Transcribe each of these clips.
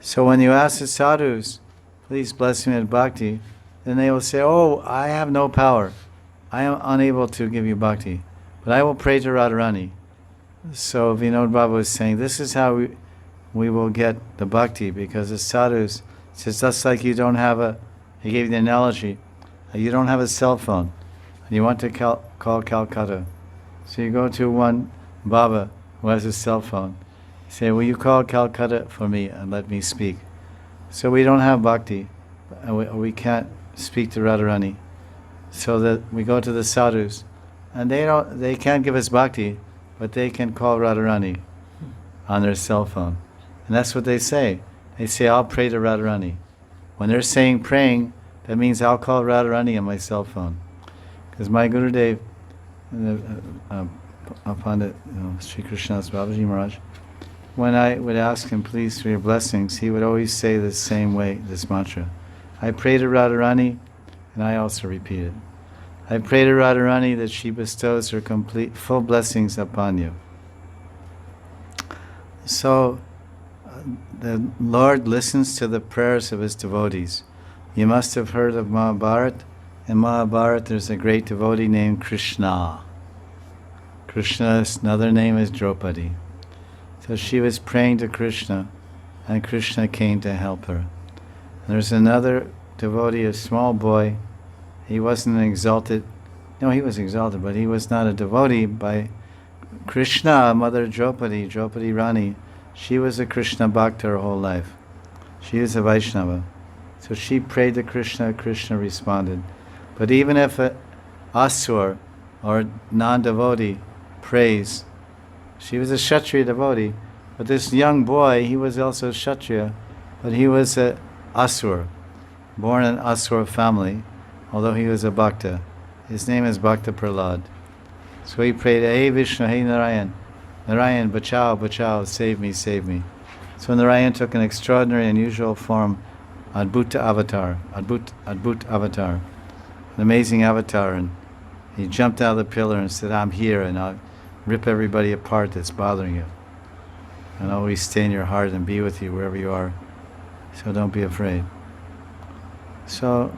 So when you ask the sadhus, please bless me with bhakti, then they will say, oh, I have no power. I am unable to give you bhakti. But I will pray to Radharani. So Vinod Baba was saying, this is how we will get the bhakti, because the sadhus, says just like you don't have he gave the analogy, you don't have a cell phone, and you want to call Calcutta. So you go to one Baba who has a cell phone. You say, will you call Calcutta for me and let me speak? So we don't have bhakti, we can't speak to Radharani. So that we go to the sadhus, and they can't give us bhakti, but they can call Radharani on their cell phone. And that's what they say. They say, I'll pray to Radharani. When they're saying praying, that means I'll call Radharani on my cell phone. Because my Gurudev, Pandit Sri Krishnadas Babaji Maharaj, when I would ask him, please, for your blessings, he would always say the same way, this mantra. I pray to Radharani, and I also repeat it. I pray to Radharani that she bestows her full blessings upon you. So, the Lord listens to the prayers of his devotees. You must have heard of Mahabharata. In Mahabharata there's a great devotee named Krishna. Krishna's another name is Draupadi. So she was praying to Krishna, and Krishna came to help her. And there's another devotee, a small boy. He wasn't exalted. No, he was exalted, but he was not a devotee. By Krishna, Mother Draupadi Rani, she was a Krishna Bhakta her whole life. She was a Vaishnava. So she prayed to Krishna, Krishna responded. But even if an asur or non-devotee prays, she was a Kshatriya devotee, but this young boy, he was also Kshatriya, but he was a asur, born in asur family, although he was a Bhakta. His name is Bhakta Prahlad. So he prayed, Hey Vishnu, hey Narayan, Narayan, bachao, bachao, save me, save me. So Narayan took an extraordinary, unusual form, Adbhuta avatar, Adbhut avatar, an amazing avatar, and he jumped out of the pillar and said, I'm here, and I'll rip everybody apart that's bothering you. And always stay in your heart and be with you wherever you are. So don't be afraid. So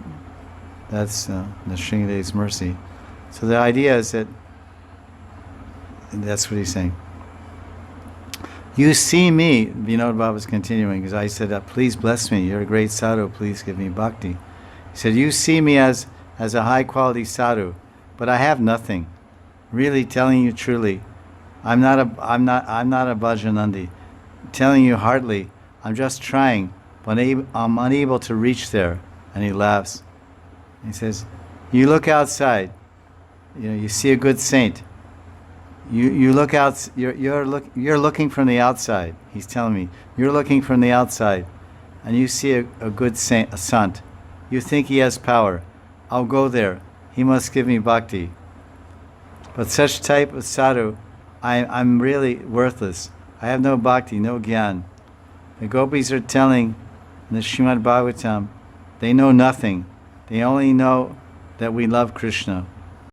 that's the Sringadeva's mercy. So the idea is that's what he's saying. You see me, Vinod Baba is continuing, because I said, please bless me, you're a great sadhu, please give me bhakti. He said, you see me as a high quality sadhu, but I have nothing. Really telling you truly, I'm not a Bhajanandi. Telling you heartily, I'm just trying, but I'm unable to reach there. And he laughs. He says, you look outside, you see a good saint. You look out. You're looking from the outside. He's telling me you're looking from the outside, and you see a good saint, a sant. You think he has power. I'll go there. He must give me bhakti. But such type of sadhu, I'm really worthless. I have no bhakti, no gyan. The gopis are telling in the Srimad Bhagavatam, they know nothing. They only know that we love Krishna.